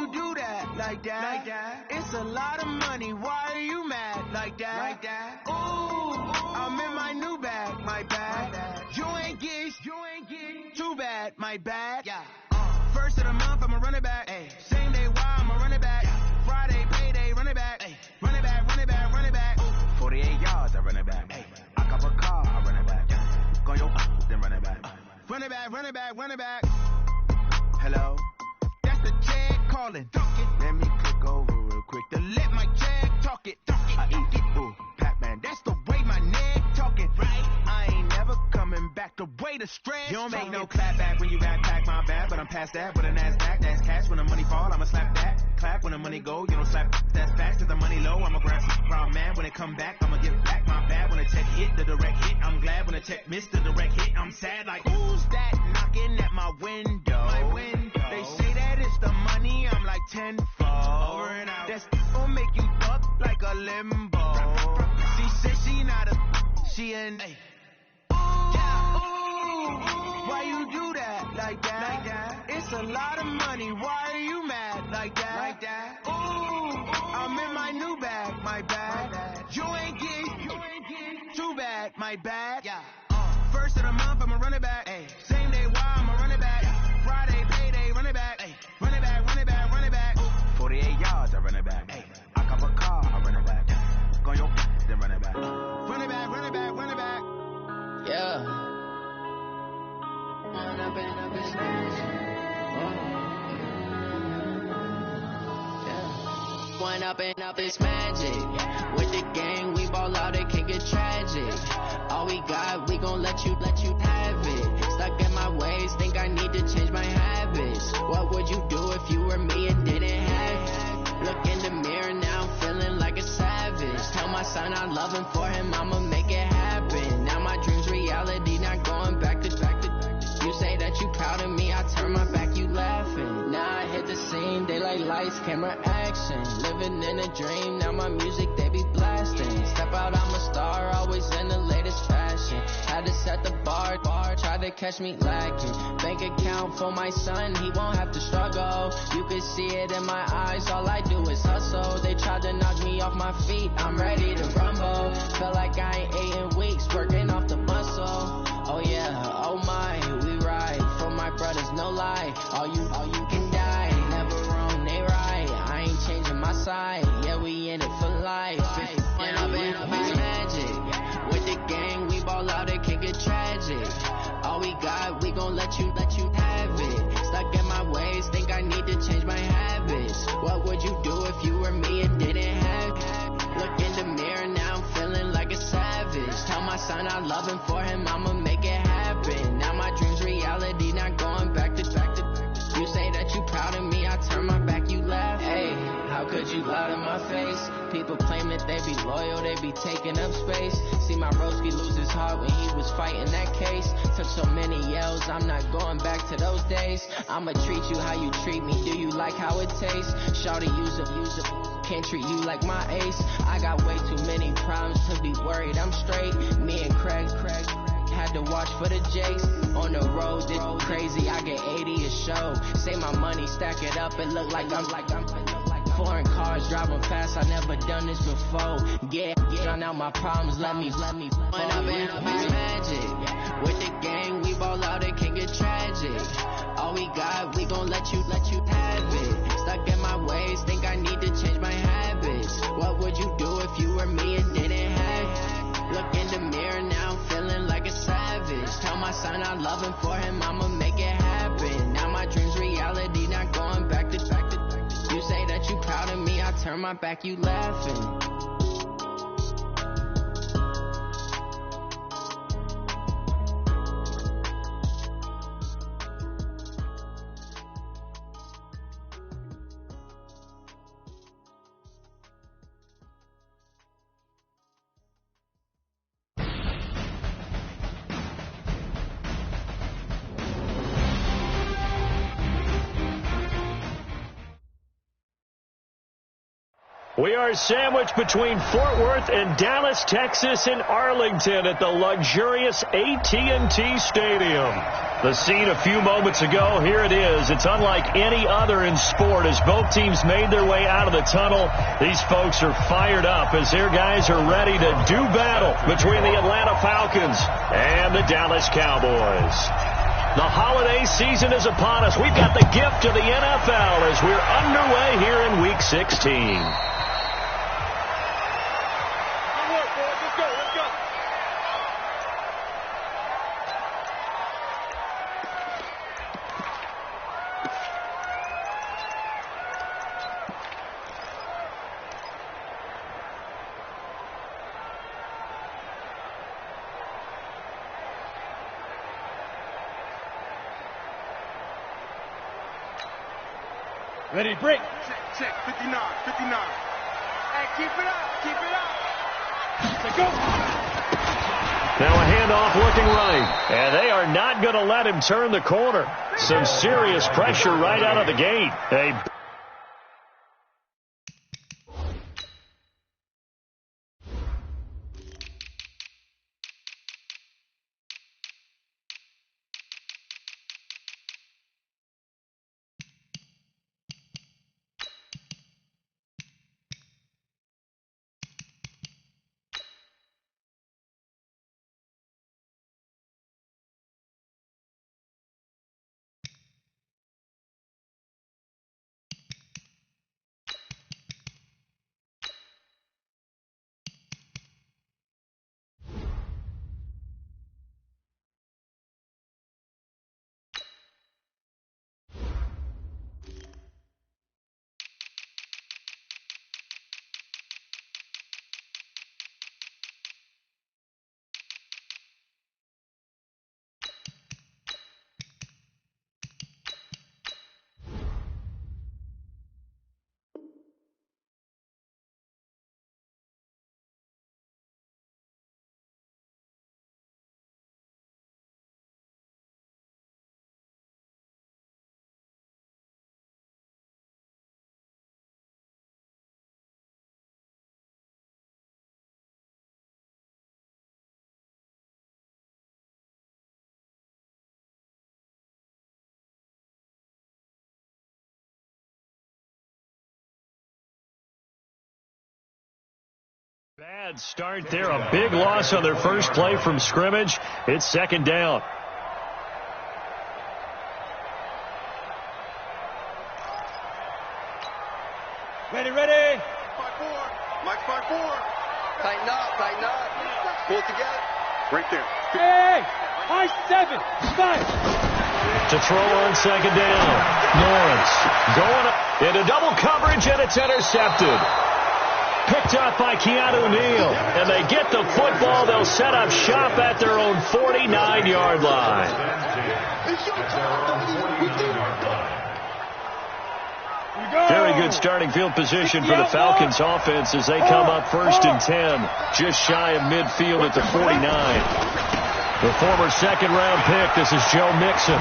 you do that like that? It's a lot of money. Why are you mad like that? Ooh, I'm in my new bag, my bag. You ain't get too bad, my bag. Yeah. First of the month, I'ma run it back. Ay. Same day, why I'ma run it back. Yeah. Friday, payday, run it back. Ay. Run it back, run it back, run it back. Ooh. 48 yards, I run it back. Ay. I cop a car, I run it back. Yeah. Go your then run it back. Run it back, run it back, run it back. Hello? That's the check calling. Let me click over real quick to let my check talk it. I eat it, ooh, Pac-Man. That's the way my neck talking. Right? I ain't never coming back the way the stretch. You don't make no clap back when you backpack my bag, but I'm past that with a NASDAQ. That's cash when the money fall, I'ma slap that. Clap when the money go, you don't slap. That's facts, cause the money low, I'ma grab some round man. When it come back, I'ma give back my bad. When the check hit, the direct hit, I'm glad. When the check missed the direct hit, I'm sad. Like, who's that knocking at my window? My window. They say that it's the money, I'm like tenfold. Over and out. That's gon' make you fuck like a limbo. She said she not a, she an A. Why you do that like that? It's a lot of money. Why are you mad like that? Ooh, I'm in my new bag, my bag. You ain't get too bad, my bag. Yeah. First of the month, I'ma run it back. Ay. Same day, why I'ma run it back. Yeah. Friday, payday, run it back. Ay. Run it back, run it back, run it back. Ooh. 48 yards, I run it back. Ay. I cop a car, I run it back. Yeah. Go your then run it back. Run it back, run it back, run it back. Yeah. Run up and up his One up and up is magic. With the gang, we ball out, it can get tragic. All we got, we gon' let you have it. Stuck in my ways, think I need to change my habits. What would you do if you were me and didn't have it? Look in the mirror now, I'm feeling like a savage. Tell my son I love him, for him I'ma make it happen. Now my dream's reality, not going back to. You say that you proud of me, I turn my back, you laughing. Now I hit the scene, they like lights, camera, action. Living in a dream, now my music, they be blasting. Step out, I'm a star, always in the latest fashion. Had to set the bar, try to catch me lacking. Bank account for my son, he won't have to struggle. You can see it in my eyes, all I do is hustle. They tried to knock me off my feet, I'm ready to rumble. Feel like I ain't ate in weeks, working off the muscle. Oh yeah, oh my, we ride for my brothers, no lie. All you can die, never wrong, they right. I ain't changing my side, yeah, we in it for life. When up and up is magic. With the gang, we ball out, it can get tragic. All we got, we gon' let you have it. Stuck in my ways, think I need to change my habits. What would you do if you were me and didn't have it? Look in the mirror, now I'm feeling like a savage. Tell my son I love him, for him I'ma make it happen. Now my dream's reality, not going back to. You say that you proud of me, I turn my back, you laugh. Hey, how could you lie to my face? People claim that they be loyal, they be taking up space. See my broski lose his heart when he was fighting that case. Took so many yells, I'm not going back to those days. I'ma treat you how you treat me, do you like how it tastes? Shawty, use it, can't treat you like my ace. I got way too many problems to be worried, I'm straight. Me and Craig had to watch for the Jakes. On the road, this crazy, I get 80 a show. Say my money, stack it up, it look like I'm foreign cars driving fast, I never done this before. Yeah, drown out my problems, let me When up and up is magic. With the gang, we ball out, it can get tragic. All we got, we gon' let you have it. Stuck in my ways, think I need to change my habits. What would you do if you were me and didn't have it? Look in the mirror, now I'm feeling like a savage. Tell my son I love him, for him I'ma make it happen. Now my dream's reality, not going back to. You say that you proud of me, I turn my back, you laughing. We are sandwiched between Fort Worth and Dallas, Texas, and Arlington at the luxurious AT&T Stadium. The scene a few moments ago, here it is. It's unlike any other in sport as both teams made their way out of the tunnel. These folks are fired up as their guys are ready to do battle between the Atlanta Falcons and the Dallas Cowboys. The holiday season is upon us. We've got the gift of the NFL as we're underway here in Week 16. Ready, break. Check, 59. Hey, keep it up. Let's go. Now a handoff looking right. And they are not going to let him turn the corner. Some serious pressure right out of the gate. Bad start there. A big loss on their first play from scrimmage. It's second down. Ready. Mike 5-4. Tighten up. Pull it together. Right there. Hey, high 7, 5. To throw on second down. Lawrence going up into double coverage, and it's intercepted. Picked up by Keanu Neal, and they get the football. They'll set up shop at their own 49-yard line. Very good starting field position for the Falcons offense as they come up 1st and 10, just shy of midfield at the 49. The former second-round pick, this is Joe Mixon.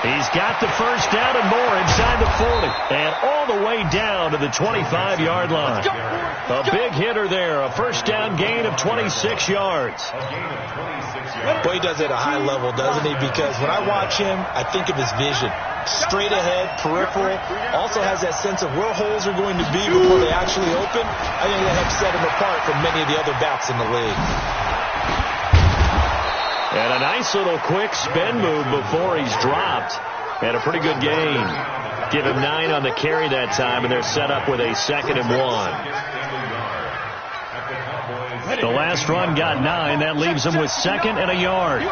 He's got the first down and more inside the 40 and all the way down to the 25-yard line. A big hitter there, a first down gain of 26 yards. Well, he does it at a high level, doesn't he? Because when I watch him, I think of his vision. Straight ahead, peripheral, also has that sense of where holes are going to be before they actually open. I think that helps set him apart from many of the other backs in the league. And a nice little quick spin move before he's dropped. And a pretty good gain. Give him 9 on the carry that time, and they're set up with a 2nd and 1. The last run got 9. That leaves him with 2nd and a yard.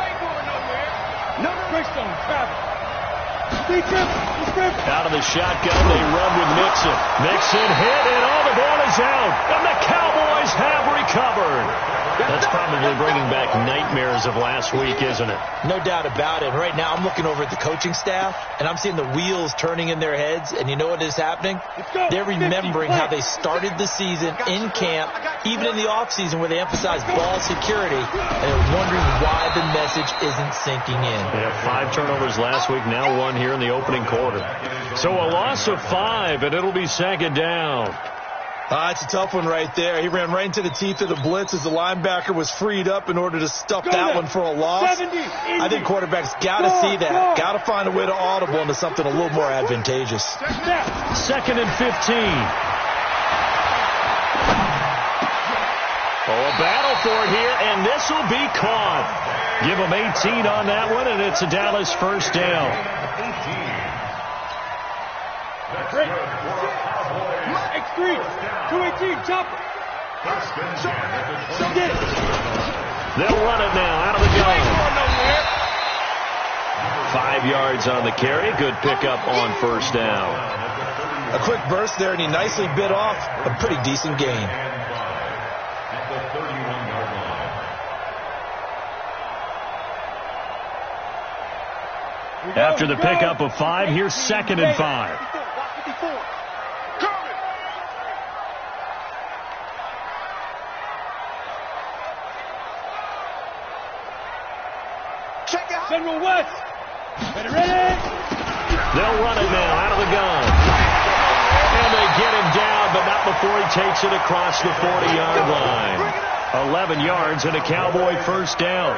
Out of the shotgun, they run with Mixon. Mixon hit, and all the ball is out. And the Cowboys have recovered. That's probably bringing back nightmares of last week, isn't it? No doubt about it. Right now, I'm looking over at the coaching staff, and I'm seeing the wheels turning in their heads. And you know what is happening? They're remembering how they started the season in camp, even in the offseason where they emphasized ball security, and they're wondering why the message isn't sinking in. They had 5 turnovers last week, now 1 here in the opening quarter. So a loss of 5, and it'll be 2nd down. It's a tough one right there. He ran right into the teeth of the blitz as the linebacker was freed up in order to stuff that one for a loss. I think quarterbacks got to see that. Got to find a way to audible into something a little more advantageous. 2nd and 15. Oh, a battle for it here, and this will be caught. Give them 18 on that one, and it's a Dallas first down. X3, 218, chopper. They'll run it now out of the gun. 5 yards on the carry. Good pickup on first down. A quick burst there, and he nicely bit off a pretty decent gain. After the pickup of 5, here's 2nd and 5. General West. Ready. They'll run it now out of the gun. And they get him down, but not before he takes it across the 40-yard line. 11 yards and a Cowboy first down.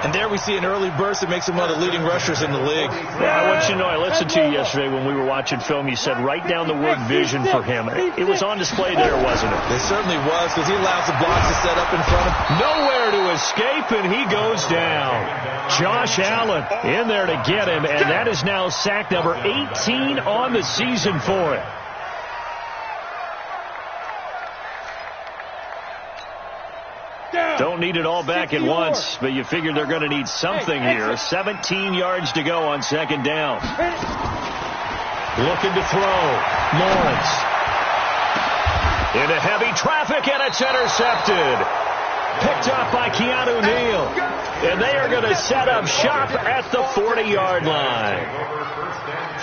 And there we see an early burst that makes him one of the leading rushers in the league. Well, I want you to know, I listened to you yesterday when we were watching film. You said write down the word vision for him. It was on display there, wasn't it? It certainly was, because he allows the blocks to set up in front of him. Nowhere to escape, and he goes down. Josh Allen in there to get him, and that is now sack number 18 on the season for him. Don't need it all back at once, but you figure they're going to need something here. 17 yards to go on 2nd down. Looking to throw. Lawrence. Into heavy traffic, and it's intercepted. Picked up by Keanu Neal. And they are going to set up shop at the 40-yard line.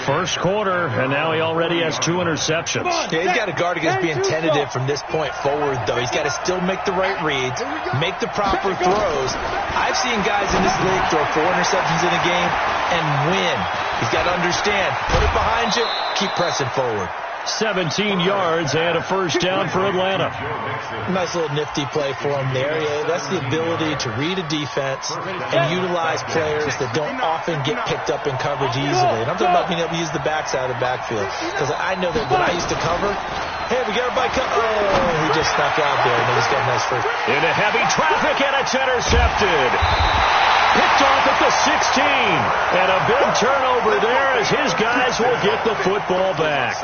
First quarter, and now he already has 2 interceptions. Yeah, he's got to guard against being tentative from this point forward, though. He's got to still make the right reads, make the proper throws. I've seen guys in this league throw 4 interceptions in a game and win. He's got to understand, put it behind you, keep pressing forward. 17 yards and a first down for Atlanta. Nice little nifty play for him there. Yeah, that's the ability to read a defense and utilize players that don't often get picked up in coverage easily. And I'm talking about being able to use the backside of the backfield. Because I know that when I used to cover, hey, we got everybody he just snuck out there, and he's got a nice first. Into heavy traffic, and it's intercepted. Picked off at the 16. And a big turnover there as his guys will get the football back.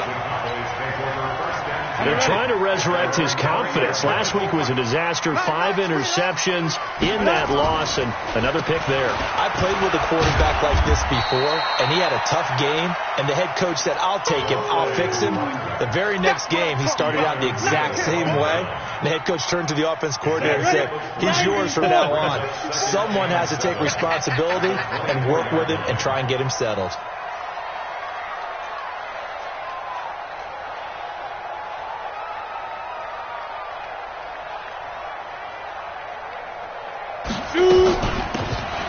They're trying to resurrect his confidence. Last week was a disaster. 5 interceptions in that loss, and another pick there. I played with a quarterback like this before, and he had a tough game, and the head coach said, I'll take him, I'll fix him. The very next game, he started out the exact same way. The head coach turned to the offense coordinator and said, he's yours from now on. Someone has to take responsibility and work with him and try and get him settled.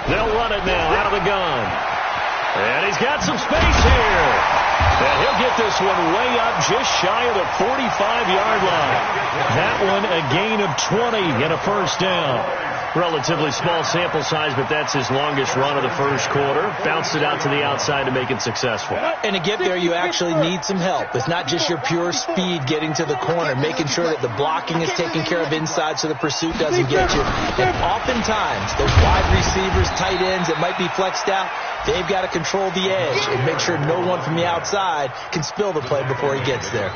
They'll run it now out of the gun. And he's got some space here. And he'll get this one way up just shy of the 45-yard line. That one a gain of 20 and a first down. Relatively small sample size, but that's his longest run of the first quarter. Bounced it out to the outside to make it successful. And to get there, you actually need some help. It's not just your pure speed getting to the corner, making sure that the blocking is taken care of inside so the pursuit doesn't get you. And oftentimes, those wide receivers, tight ends that might be flexed out, they've got to control the edge and make sure no one from the outside can spill the play before he gets there.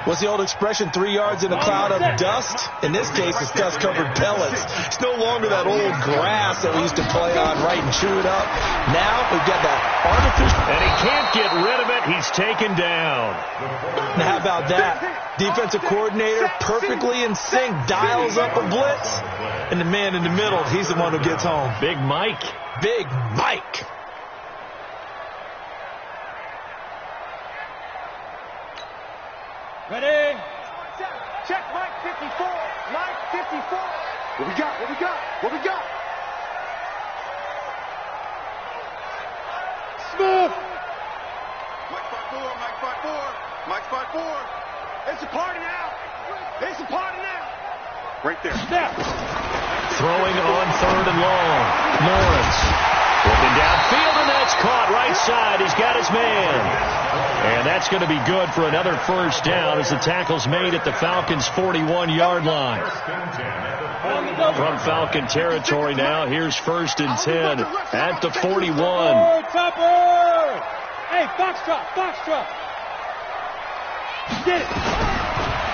What's the old expression, 3 yards in a cloud of dust? In this case, it's dust-covered pellets. It's no longer that old grass that we used to play on, right, and chew it up. Now we've got that artificial. And he can't get rid of it. He's taken down. Now, how about that? Defensive coordinator, perfectly in sync, dials up a blitz. And the man in the middle, he's the one who gets home. Big Mike. Big Mike. Ready? Check Mike 54. Mike 54. What we got? What we got? What we got? Smith. Mike 54. Mike 54. Mike 54. It's a party now. It's a party now. Right there. Snap. Throwing on 3rd and long. Lawrence looking downfield, and that's caught right side. He's got his man. And that's going to be good for another first down as the tackle's made at the Falcons' 41-yard line. From Falcon territory now, here's 1st and 10 at the 41. Topper! Hey, Foxtrot. Get it.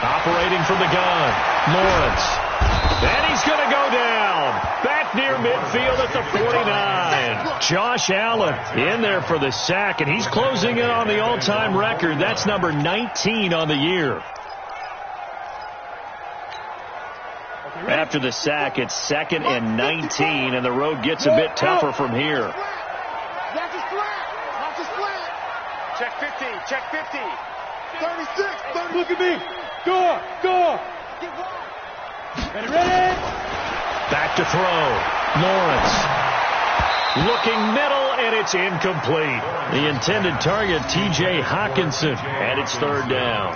Operating from the gun, Lawrence. And he's going to go down. Back near midfield at the 49. Josh Allen in there for the sack, and he's closing in on the all-time record. That's number 19 on the year. After the sack, it's 2nd and 19, and the road gets a bit tougher from here. Watch his flat. Check 50. 36. 30. Look at me. Go. Ready. Back to throw. Lawrence. Looking middle, and it's incomplete. The intended target, T.J. Hawkinson, and it's 3rd down.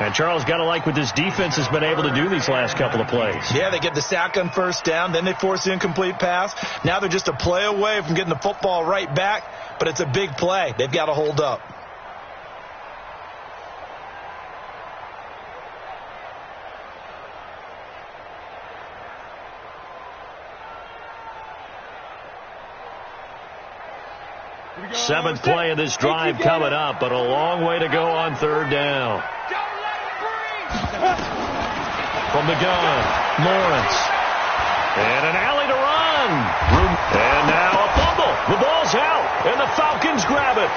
And Charles, got to like what this defense has been able to do these last couple of plays. Yeah, they get the sack on 1st down, then they force the incomplete pass. Now they're just a play away from getting the football right back, but it's a big play. They've got to hold up. Seventh play of this drive coming up, but a long way to go on 3rd down. From the gun, Lawrence. And an alley to run. And now a fumble. The ball's out, and the Falcons grab it.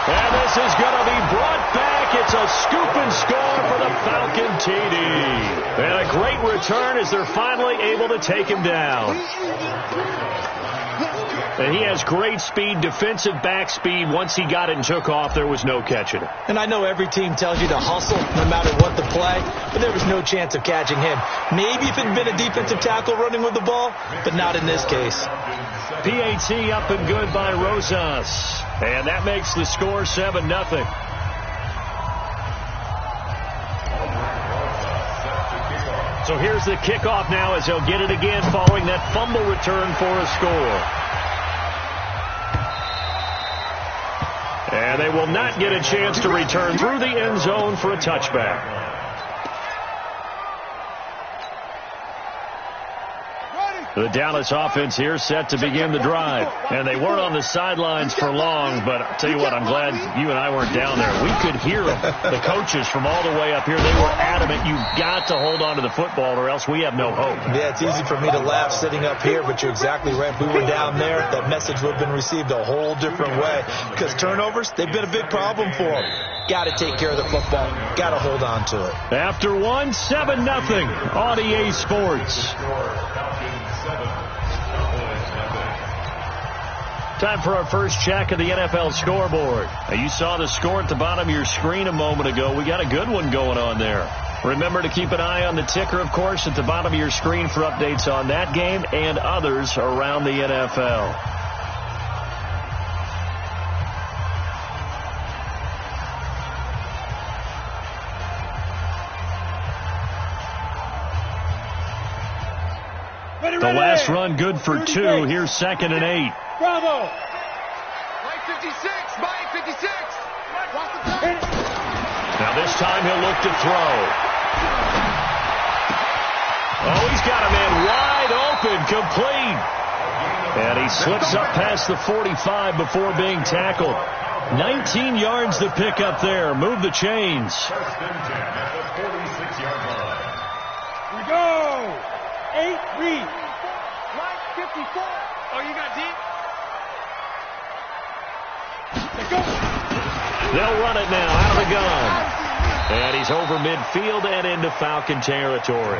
And this is going to be brought back. It's a scoop and score for the Falcon TD. And a great return as they're finally able to take him down. And he has great speed, defensive back speed. Once he got it and took off, there was no catching it. And I know every team tells you to hustle no matter what the play, but there was no chance of catching him. Maybe if it had been a defensive tackle running with the ball, but not in this case. PAT up and good by Rosas. And that makes the score 7-0. So here's the kickoff now as he'll get it again following that fumble return for a score. And they will not get a chance to return through the end zone for a touchback. The Dallas offense here set to begin the drive. And they weren't on the sidelines for long, but I'll tell you what, I'm glad you and I weren't down there. We could hear them. The coaches from all the way up here, they were adamant, you've got to hold on to the football or else we have no hope. Yeah, it's easy for me to laugh sitting up here, but you're exactly right. If we were down there, that message would have been received a whole different way. Because turnovers, they've been a big problem for them. Got to take care of the football. Got to hold on to it. After 7-0 on EA Sports. Time for our first check of the NFL scoreboard. Now, you saw the score at the bottom of your screen a moment ago. We got a good one going on there. Remember to keep an eye on the ticker, of course, at the bottom of your screen for updates on that game and others around the NFL. The last run good for 2. Here's 2nd and 8. Bravo! Mike 56! Mike 56! Now this time he'll look to throw. Oh, he's got a man wide open, complete. And he slips up past the 45 before being tackled. 19 yards to pick up there. Move the chains. Here we go! 8 read. Mike 54! Oh, you got deep? They'll run it now out of the gun. And he's over midfield and into Falcon territory.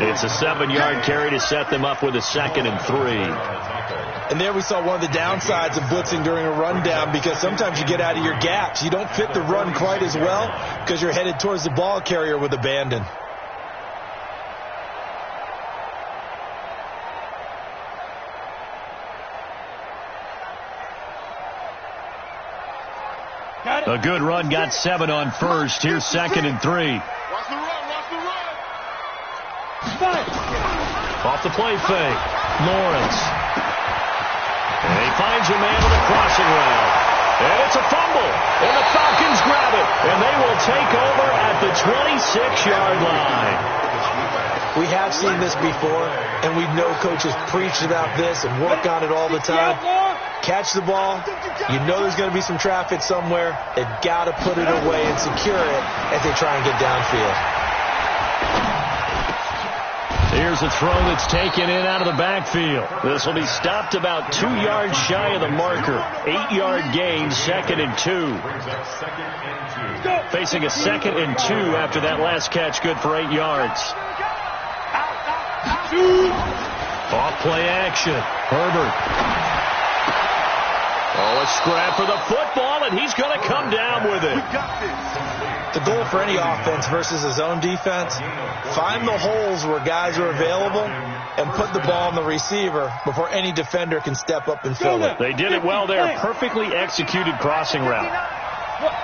It's a 7-yard carry to set them up with a 2nd and 3. And there we saw one of the downsides of blitzing during a rundown, because sometimes you get out of your gaps. You don't fit the run quite as well because you're headed towards the ball carrier with abandon. A good run got 7 on first. Here's 2nd and 3. Watch the run, watch the run. Off the play fake. Lawrence. And he finds a man on the crossing route. And it's a fumble. And the Falcons grab it. And they will take over at the 26-yard line. We have seen this before, and we know coaches preach about this and work on it all the time. Catch the ball. You know there's going to be some traffic somewhere. They've got to put it away and secure it as they try and get downfield. Here's a throw that's taken in out of the backfield. This will be stopped about 2 yards shy of the marker. 8-yard gain, 2nd and 2. Facing a 2nd and 2 after that last catch, good for 8 yards. Off play action. Herbert. Oh, a scrap for the football, and he's going to come down with it. The goal for any offense versus a zone defense, find the holes where guys are available and put the ball on the receiver before any defender can step up and fill it. They did it well there. Perfectly executed crossing route.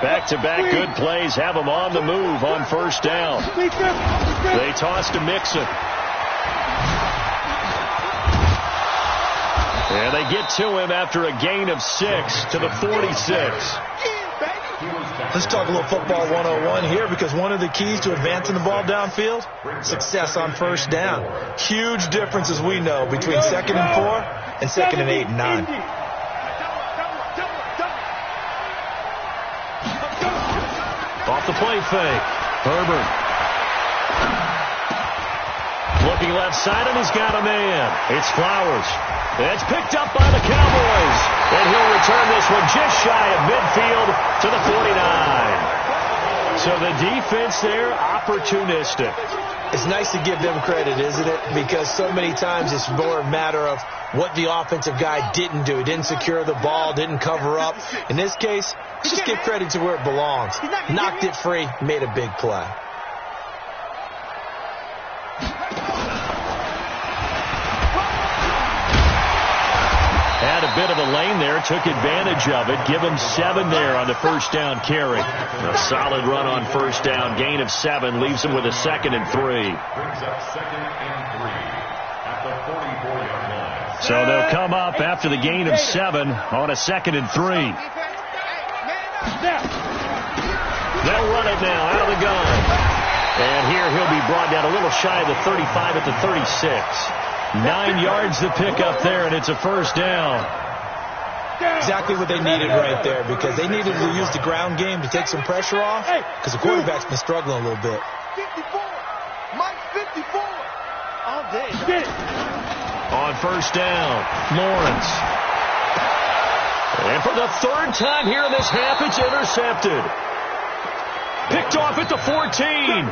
Back-to-back good plays have them on the move on first down. They toss to Mixon. And they get to him after a gain of 6 to the 46. Let's talk a little football 101 here, because one of the keys to advancing the ball downfield, success on first down. Huge difference, as we know, between 2nd and 4 and 2nd and 8 and 9. Off the play fake. Herbert. Looking left side, and he's got a man. It's Flowers. It's picked up by the Cowboys. And he'll return this one just shy of midfield to the 49. So the defense there, opportunistic. It's nice to give them credit, isn't it? Because so many times it's more a matter of what the offensive guy didn't do. He didn't secure the ball, didn't cover up. In this case, just give credit to where it belongs. Knocked it free, made a big play. Had a bit of a lane there, took advantage of it. Give him 7 there on the first down carry. A solid run on first down. Gain of 7 leaves him with a 2nd and 3. So they'll come up after the gain of 7 on a 2nd and 3. They'll run it now out of the gun. And here he'll be brought down a little shy of the 35 at the 36. 9 yards to pick up there, and it's a first down. Exactly what they needed right there, because they needed to use the ground game to take some pressure off, because the quarterback's been struggling a little bit. 54. Mike 54. All day. On first down, Lawrence. And for the 3rd time here in this half, it's intercepted. Picked off at the 14.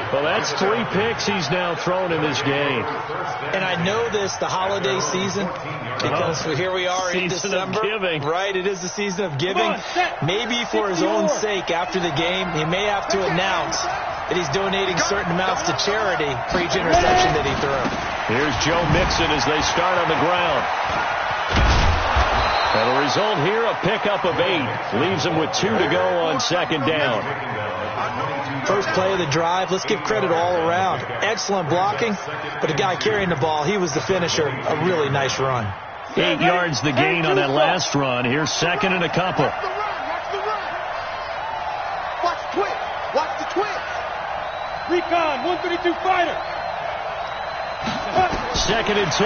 Well, that's 3 picks he's now thrown in this game. And I know this, the holiday season, because here we are in December. Giving. Right, it is the season of giving. Maybe for his own sake after the game, he may have to announce that he's donating certain amounts to charity for each interception that he threw. Here's Joe Mixon as they start on the ground. And the result here, a pickup of 8. Leaves him with 2 to go on second down. First play of the drive. Let's give credit all around. Excellent blocking, but the guy carrying the ball, he was the finisher. A really nice run. 8 yards the gain on that last run. Here's second and a couple. Watch the twitch. Watch the twitch. Recon, 132 fighter. 2nd and 2.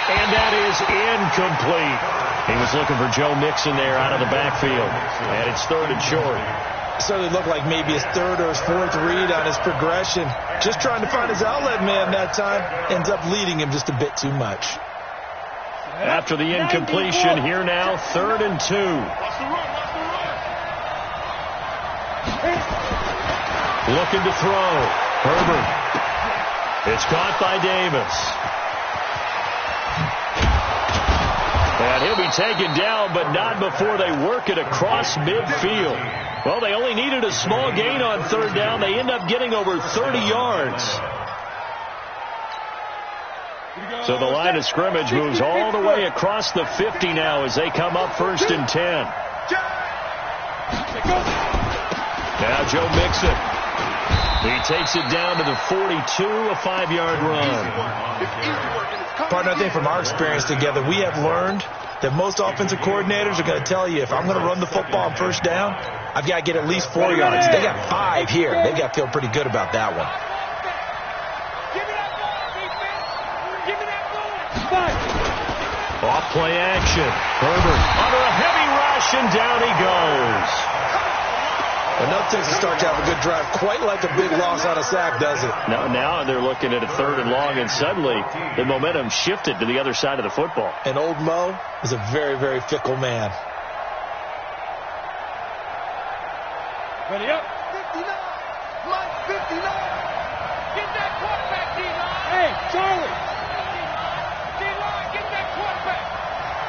And that is incomplete. He was looking for Joe Mixon there out of the backfield. And it's 3rd and short. Certainly looked like maybe his 3rd or his 4th read on his progression. Just trying to find his outlet man that time. Ends up leading him just a bit too much. After the incompletion, here now, 3rd and 2. Looking to throw. Herbert. It's caught by Davis. And he'll be taken down, but not before they work it across midfield. Well, they only needed a small gain on 3rd down. They end up getting over 30 yards. So the line of scrimmage moves all the way across the 50 now as they come up 1st and 10. Now Joe Mixon. He takes it down to the 42, a 5-yard run. Partner, I think from our experience together, we have learned that most offensive coordinators are going to tell you, if I'm going to run the football on 1st down, I've got to get at least 4 yards. They got 5 here. They've got to feel pretty good about that one. Off play action. Herbert under a heavy rush, and down he goes. Enough takes to start to have a good drive, quite like a big loss on a sack, does it? Now they're looking at a 3rd and long, and suddenly the momentum shifted to the other side of the football. And old Mo is a very, very fickle man. Ready up. 59. Mike 59. Get that quarterback, D-line. Hey, Charlie. D-line, get that quarterback.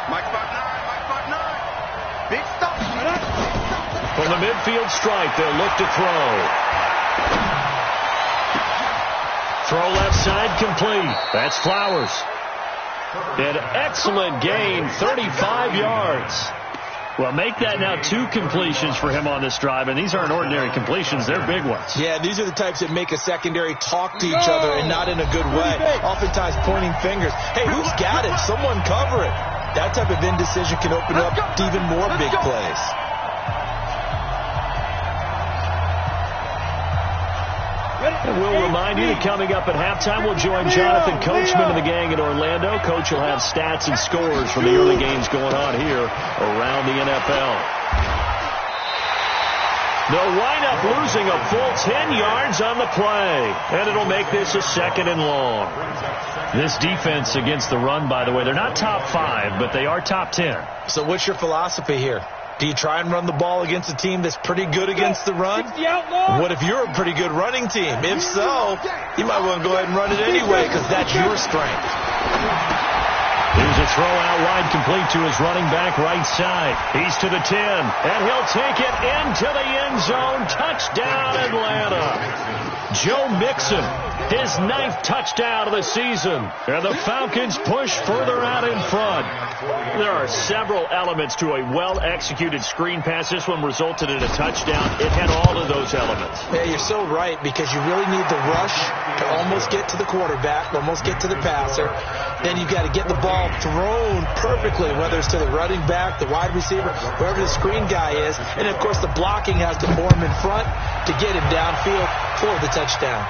Mike 59. Mike 59. Big stop. From the midfield stripe, they'll look to throw. Throw left side complete. That's Flowers. An excellent gain, 35 yards. Well, make that now 2 completions for him on this drive, and these aren't ordinary completions. They're big ones. Yeah, these are the types that make a secondary talk to each other and not in a good way. Oftentimes pointing fingers. Hey, who's got it? Someone cover it. That type of indecision can open up to even more big plays. And we'll remind you that coming up at halftime, we'll join Jonathan Coachman and the gang in Orlando. Coach will have stats and scores from the early games going on here around the NFL. They'll wind up losing a full 10 yards on the play, and it'll make this a 2nd and long. This defense against the run, by the way, they're not top 5, but they are top 10. So what's your philosophy here? Do you try and run the ball against a team that's pretty good against the run? What if you're a pretty good running team? If so, you might want to go ahead and run it anyway because that's your strength. Here's a throw out wide complete to his running back right side. He's to the 10, and he'll take it into the end zone. Touchdown, Atlanta. Joe Mixon, his 9th touchdown of the season. And the Falcons push further out in front. There are several elements to a well-executed screen pass. This one resulted in a touchdown. It had all of those elements. Yeah, you're so right, because you really need the rush to almost get to the quarterback, almost get to the passer. Then you've got to get the ball thrown perfectly, whether it's to the running back, the wide receiver, wherever the screen guy is. And, of course, the blocking has to form in front to get him downfield for the touchdown.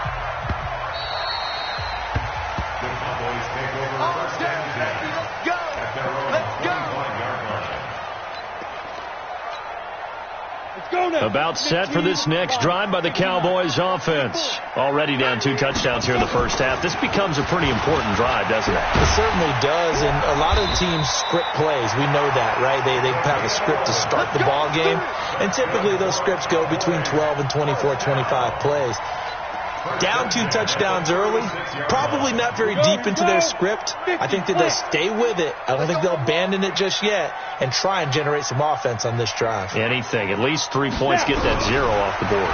About set for this next drive by the Cowboys offense. Already down 2 touchdowns here in the first half. This becomes a pretty important drive, doesn't it? It certainly does, and a lot of teams script plays. We know that, right? They have a script to start the ball game, and typically those scripts go between 12 and 24, 25 plays. Down 2 touchdowns early, probably not very deep into their script. I think that they'll stay with it. I don't think they'll abandon it just yet and try and generate some offense on this drive. Anything. At least 3 points, get that 0 off the board.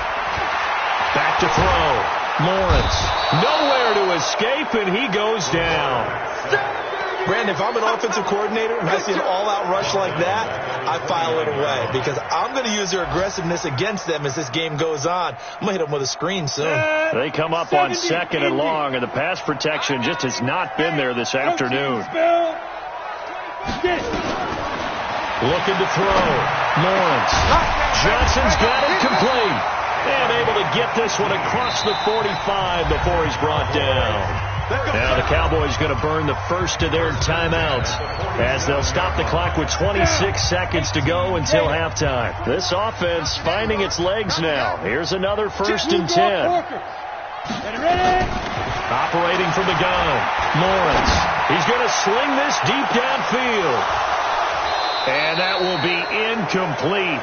Back to throw. Lawrence. Nowhere to escape, and he goes down. Brandon, if I'm an offensive coordinator and I see an all-out rush like that, I file it away because I'm going to use their aggressiveness against them as this game goes on. I'm going to hit them with a screen soon. They come up on 2nd and long, and the pass protection just has not been there this afternoon. Looking to throw. Lawrence. Johnson's got it complete. And able to get this one across the 45 before he's brought down. Now the Cowboys going to burn the first of their timeouts as they'll stop the clock with 26 seconds to go until halftime. This offense finding its legs now. Here's another 1st and 10. Operating from the gun. Lawrence. He's going to sling this deep downfield. And that will be incomplete.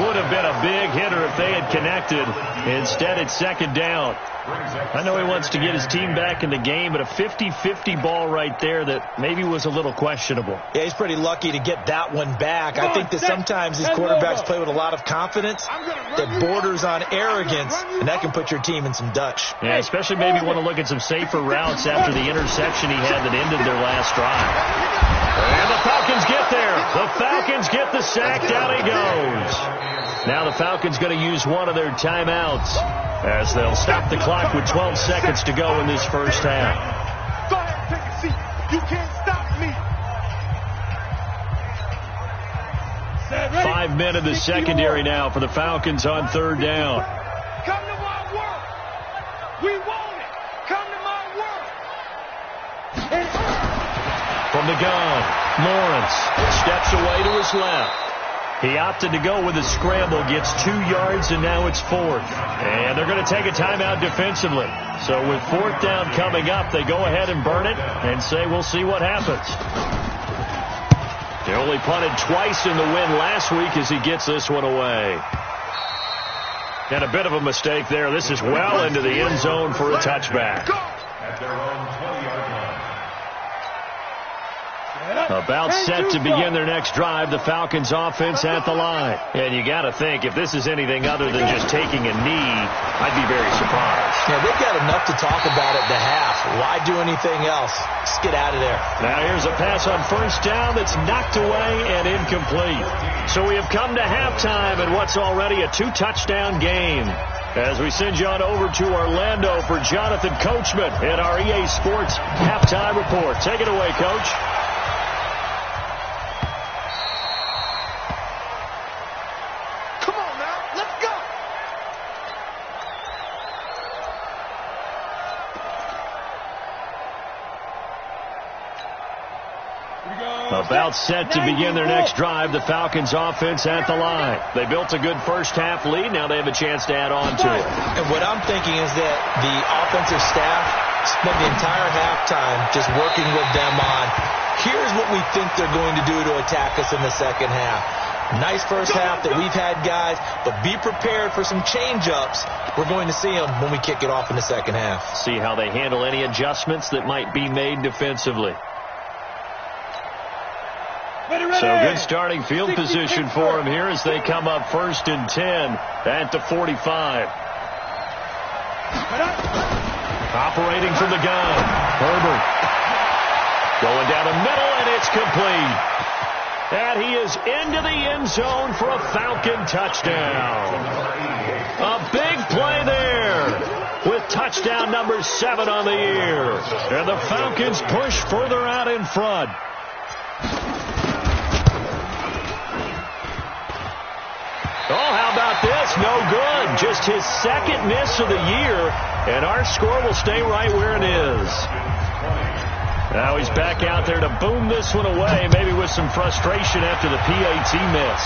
Would have been a big hitter if they had connected. Instead, it's 2nd down. I know he wants to get his team back in the game, but a 50-50 ball right there that maybe was a little questionable. Yeah, he's pretty lucky to get that one back. I think that sometimes these quarterbacks play with a lot of confidence that borders on arrogance, and that can put your team in some Dutch. Yeah, especially maybe want to look at some safer routes after the interception he had that ended their last drive. And the Falcons get there. The Falcons get the sack. Down he goes. Now the Falcons going to use one of their timeouts as they'll stop the clock with 12 seconds to go in this first half. Go ahead, take a seat. You can't stop me. 5 men in the secondary now for the Falcons on third down. Come to my world. We want it. Come to my world. From the gun, Lawrence steps away to his left. He opted to go with a scramble, gets 2 yards, and now it's fourth. And they're going to take a timeout defensively. So with fourth down coming up, they go ahead and burn it and say we'll see what happens. They only punted twice in the win last week as he gets this one away. And a bit of a mistake there. This is well into the end zone for a touchback. At their own 20-yard line. About set to begin their next drive, the Falcons offense at the line. And you got to think, if this is anything other than just taking a knee, I'd be very surprised. Yeah, they've got enough to talk about at the half. Why do anything else? Just get out of there. Now here's a pass on first down that's knocked away and incomplete. So we have come to halftime in what's already a 2-touchdown game. As we send you on over to Orlando for Jonathan Coachman in our EA Sports halftime report. Take it away, Coach. About set to begin their next drive, the Falcons offense at the line. They built a good first half lead. Now they have a chance to add on to it. And what I'm thinking is that the offensive staff spent the entire halftime just working with them on, here's what we think they're going to do to attack us in the second half. Nice first half that we've had, guys, but be prepared for some change-ups. We're going to see them when we kick it off in the second half. See how they handle any adjustments that might be made defensively. So good starting field position for them here as they come up 1st and 10 at the 45. Operating from the gun, Herbert. Going down the middle, and it's complete. And he is into the end zone for a Falcon touchdown. A big play there with touchdown number 7 on the year. And the Falcons push further out in front. Oh, how about this? No good. Just his second miss of the year, and our score will stay right where it is. Now he's back out there to boom this one away, maybe with some frustration after the PAT miss.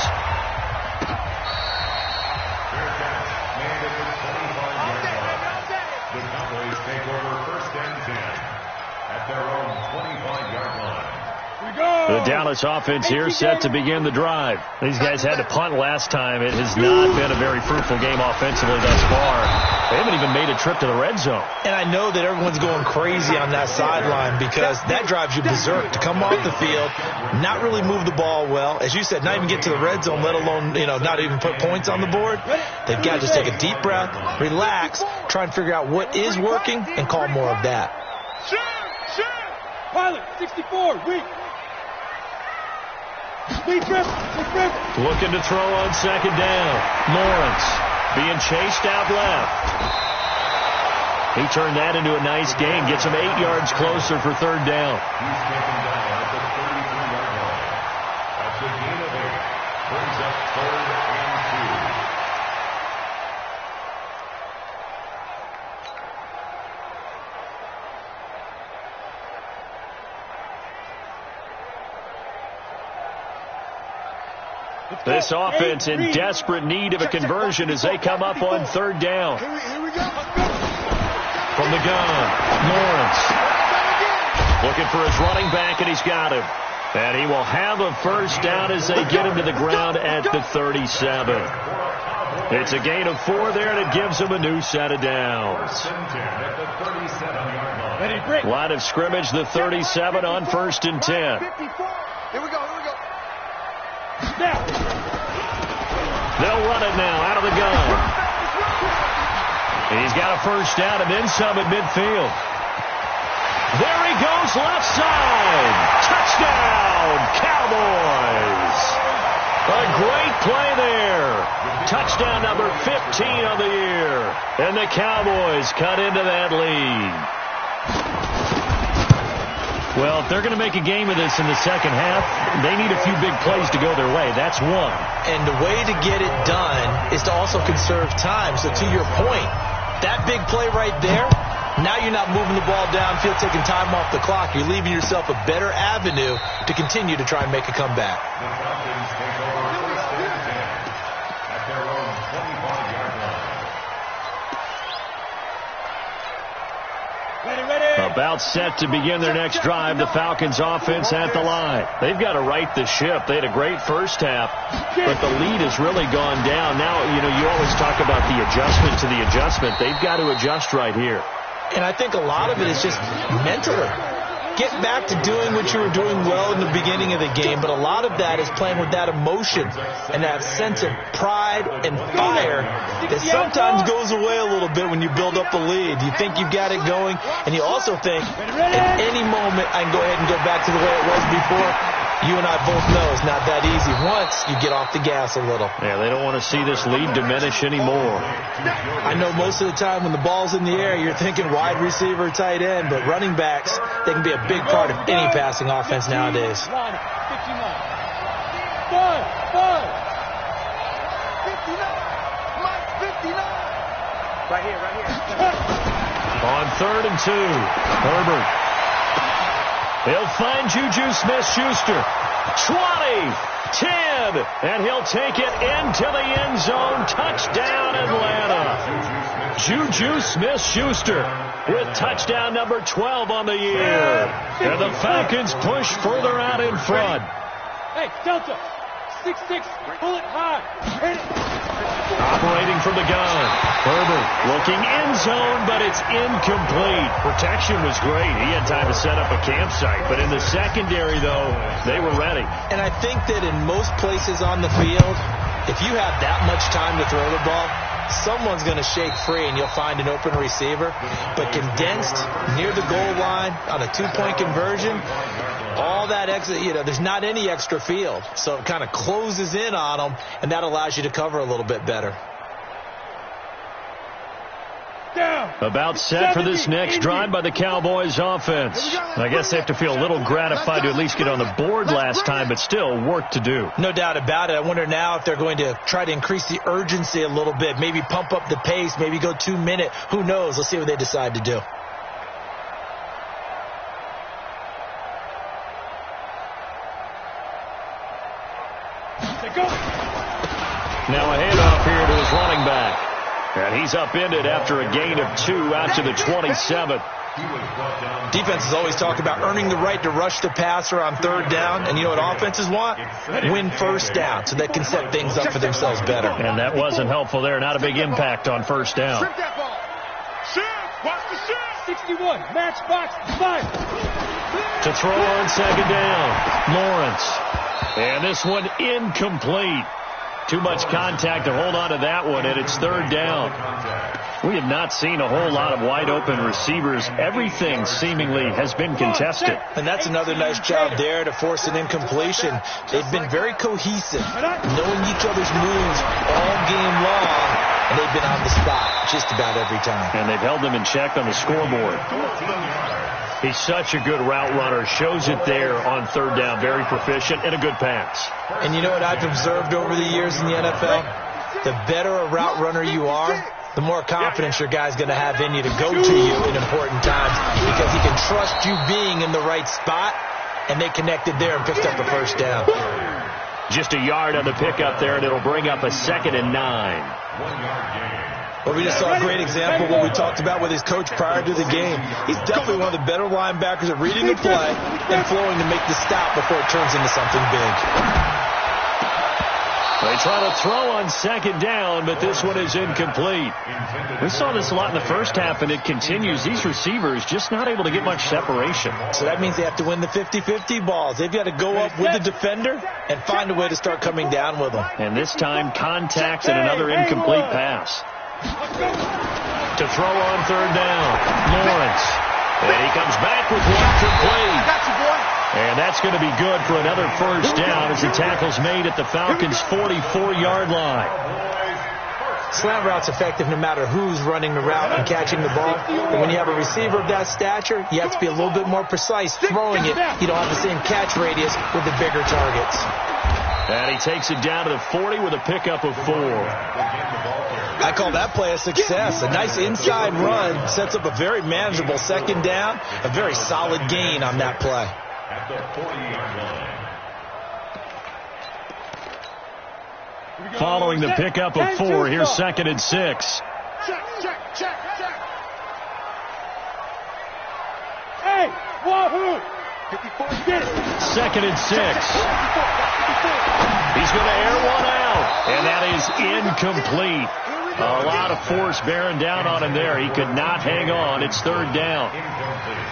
The Cowboys take over 1st and 10 at their own 25-yard line. The Dallas offense here set to begin the drive. These guys had to punt last time. It has not been a very fruitful game offensively thus far. They haven't even made a trip to the red zone. And I know that everyone's going crazy on that sideline because that drives you berserk to come off the field, not really move the ball well. As you said, not even get to the red zone, let alone, not even put points on the board. They've got to just take a deep breath, relax, try and figure out what is working, and call more of that. Pilot, 64, weak. Looking to throw on second down. Lawrence being chased out left. He turned that into a nice gain. Gets him 8 yards closer for third down. He's taken down at the 33-yard line. That's a gain of 8. Brings up 3rd and 2. This offense in desperate need of a conversion as they come up on third down. Here we go. From the gun, Lawrence. Looking for his running back, and he's got him. And he will have a first down as they get him to the ground at the 37. It's a gain of 4 there, and it gives them a new set of downs. Line of scrimmage, the 37 on 1st and 10. Here we go. They'll run it now out of the gun. He's got a first down and then some at midfield. There he goes, left side. Touchdown, Cowboys. A great play there. Touchdown number 15 on the year. And the Cowboys cut into that lead. Well, if they're going to make a game of this in the second half, they need a few big plays to go their way. That's one. And the way to get it done is to also conserve time. So to your point, that big play right there, now you're not moving the ball downfield, taking time off the clock. You're leaving yourself a better avenue to continue to try and make a comeback. The Falcons take over 1st and 10 at their own 25-yard line. Ready. About set to begin their next drive, the Falcons offense at the line. They've got to right the ship. They had a great first half, but the lead has really gone down. Now, you always talk about the adjustment to the adjustment. They've got to adjust right here. And I think a lot of it is just mentally. Get back to doing what you were doing well in the beginning of the game, but a lot of that is playing with that emotion and that sense of pride and fire that sometimes goes away a little bit when you build up a lead. You think you got it going, and you also think at any moment I can go ahead and go back to the way it was before. You and I both know it's not that easy once you get off the gas a little. Yeah, they don't want to see this lead diminish anymore. I know most of the time when the ball's in the air, you're thinking wide receiver, tight end, but running backs, they can be a big part of any passing offense nowadays. 59. Mike 59. Right here. On 3rd and 2, Herbert. He'll find Juju Smith-Schuster. 20, 10, and he'll take it into the end zone. Touchdown, Atlanta. Juju Smith-Schuster with touchdown number 12 on the year. And the Falcons push further out in front. Hey, Delta. 6-6. Pull it high. Hit it. Operating from the gun. Herbert looking end zone, but it's incomplete. Protection was great. He had time to set up a campsite. But in the secondary, though, they were ready. And I think that in most places on the field, if you have that much time to throw the ball, someone's going to shake free and you'll find an open receiver. But condensed near the goal line on a 2-point conversion, all that extra, there's not any extra field. So it kind of closes in on them, and that allows you to cover a little bit better. About set for this next drive by the Cowboys offense. I guess they have to feel a little gratified to at least get on the board last time, but still work to do. No doubt about it. I wonder now if they're going to try to increase the urgency a little bit, maybe pump up the pace, maybe go 2-minute. Who knows? Let's see what they decide to do. Now a handoff here to his running back. And he's upended after a gain of 2 out to the 27. Defenses always talk about earning the right to rush the passer on 3rd down. And you know what offenses want? Win 1st down so they can set things up for themselves better. And that wasn't helpful there. Not a big impact on 1st down. Watch the shift. 61. Match box 5. To throw on 2nd down. Lawrence. And this one incomplete. Too much contact to hold on to that one, and it's 3rd down. We have not seen a whole lot of wide-open receivers. Everything seemingly has been contested. And that's another nice job there to force an incompletion. They've been very cohesive, knowing each other's moves all game long, and they've been on the spot just about every time. And they've held them in check on the scoreboard. He's such a good route runner. Shows it there on 3rd down. Very proficient and a good pass. And you know what I've observed over the years in the NFL? The better a route runner you are, the more confidence your guy's going to have in you to go to you in important times because he can trust you being in the right spot, and they connected there and picked up a 1st down. Just a yard on the pickup there, and it'll bring up a 2nd and 9. Well, we just saw a great example of what we talked about with his coach prior to the game. He's definitely one of the better linebackers at reading the play and flowing to make the stop before it turns into something big. They try to throw on second down, but this one is incomplete. We saw this a lot in the first half, and it continues. These receivers just not able to get much separation. So that means they have to win the 50-50 balls. They've got to go up with the defender and find a way to start coming down with them. And this time, contact and another incomplete pass. To throw on third down, Lawrence. And he comes back with one complete. Got you, boy. And that's going to be good for another first down as the tackle's made at the Falcons' 44-yard line. Slant route's effective no matter who's running the route and catching the ball. But when you have a receiver of that stature, you have to be a little bit more precise throwing it. You don't have the same catch radius with the bigger targets. And he takes it down to the 40 with a pickup of 4. I call that play a success. A nice inside run sets up a very manageable second down. A very solid gain on that play. At the 40-yard line. Following the pickup of 4, here's 2nd and 6. Check. Hey, wahoo! 2nd and 6. He's going to air one out, and that is incomplete. A lot of force bearing down on him there. He could not hang on. It's third down.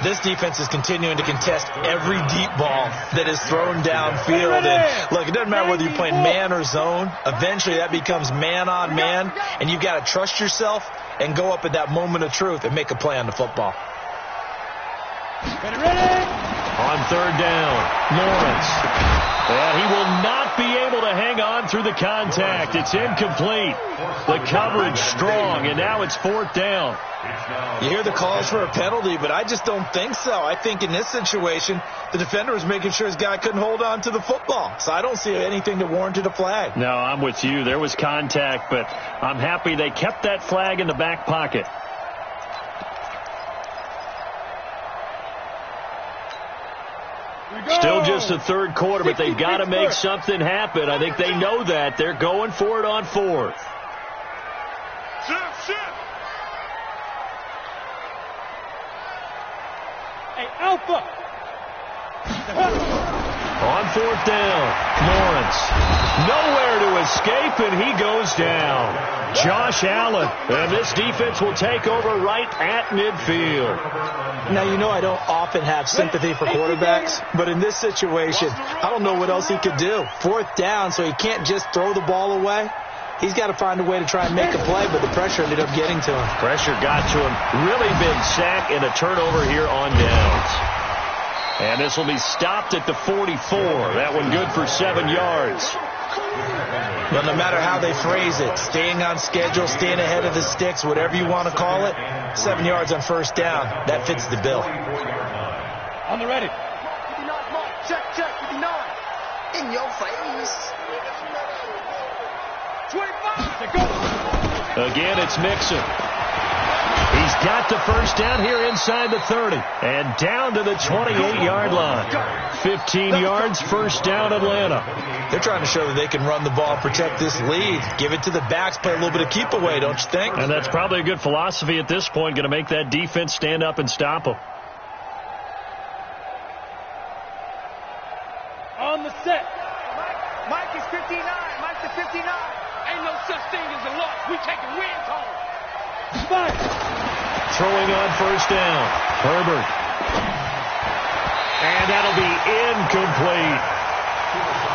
This defense is continuing to contest every deep ball that is thrown downfield. And look, it doesn't matter whether you're playing man or zone. Eventually that becomes man on man, and you've got to trust yourself and go up at that moment of truth and make a play on the football. On third down, Lawrence. And he will not be able to hang on through the contact. It's incomplete. The coverage strong, and now it's fourth down. You hear the calls for a penalty, but I just don't think so. I think in this situation, the defender was making sure his guy couldn't hold on to the football. So I don't see anything that warranted a flag. No, I'm with you. There was contact, but I'm happy they kept that flag in the back pocket. Still just the third quarter, but they've got to make something happen. I think they know that. They're going for it on fourth. Hey, Alpha. On fourth down, Lawrence. Nowhere to escape, and he goes down. Josh Allen. And this defense will take over right at midfield. Now, you know I don't often have sympathy for quarterbacks, but in this situation, I don't know what else he could do. Fourth down, so he can't just throw the ball away. He's got to find a way to try and make a play, but the pressure ended up getting to him. Pressure got to him. Really big sack and a turnover here on downs. And this will be stopped at the 44. That one good for 7 yards. Well, no matter how they phrase it, staying on schedule, staying ahead of the sticks, whatever you want to call it, 7 yards on first down, that fits the bill. On the ready. 59, check, 59. In your face. 25. Again, it's Mixon. He's got the first down here inside the 30 and down to the 28-yard line. 15 yards, first down, Atlanta. They're trying to show that they can run the ball, protect this lead, give it to the backs, play a little bit of keep away, don't you think? And that's probably a good philosophy at this point, going to make that defense stand up and stop them. On the set. Mike is 59. Mike the 59. Ain't no such thing as a loss. We taking wins home. Throwing on first down, Herbert. And that'll be incomplete.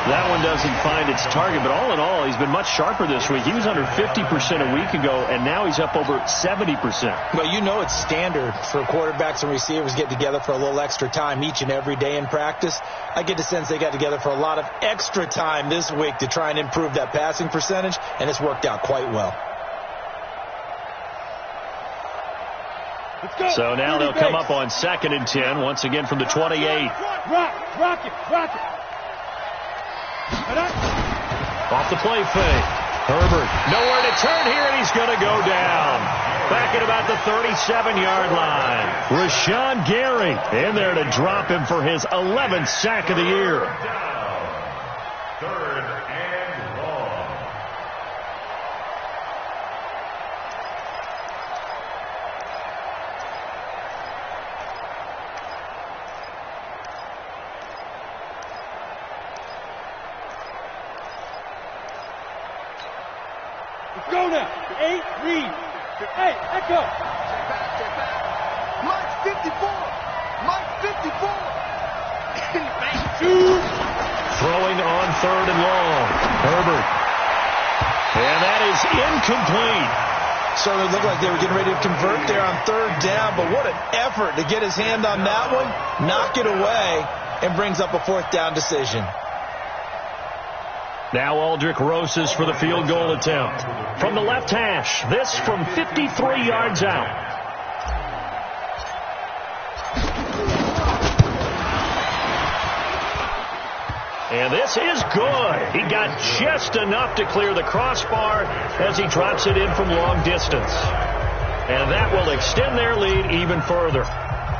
That one doesn't find its target, but all in all, he's been much sharper this week. He was under 50% a week ago, and now he's up over 70%. Well, you know it's standard for quarterbacks and receivers get together for a little extra time each and every day in practice. I get the sense they got together for a lot of extra time this week to try and improve that passing percentage, and it's worked out quite well. So now they'll come up on 2nd and 10, once again from the 28. Rock it. Off the play fake. Herbert, nowhere to turn here, and he's going to go down. Back at about the 37-yard line. Rashawn Gary in there to drop him for his 11th sack of the year. Third and long. Let's go now. 8, lead. Hey, let go. Step back. Mike 54. Mike 54. Throwing on 3rd and long. Herbert. And that is incomplete. Certainly looked like they were getting ready to convert there on 3rd down, but what an effort to get his hand on that one, knock it away, and brings up a 4th down decision. Now Aldrich Rosas for the field goal attempt. From the left hash, this from 53 yards out. And this is good. He got just enough to clear the crossbar as he drops it in from long distance. And that will extend their lead even further.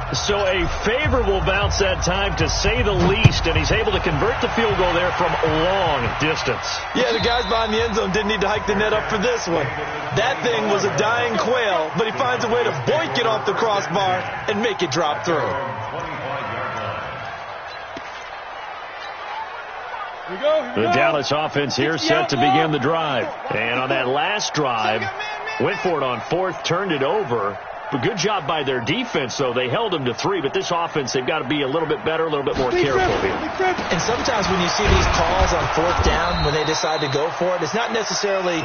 So a favorable bounce that time, to say the least, and he's able to convert the field goal there from long distance. Yeah, the guys behind the end zone didn't need to hike the net up for this one. That thing was a dying quail, but he finds a way to boink it off the crossbar and make it drop through. The Dallas offense here set to begin the drive. And on that last drive, went for it on 4th, turned it over. But good job by their defense, though. They held them to 3, but this offense, they've got to be a little bit better, a little bit more careful here. And sometimes when you see these calls on 4th down, when they decide to go for it, it's not necessarily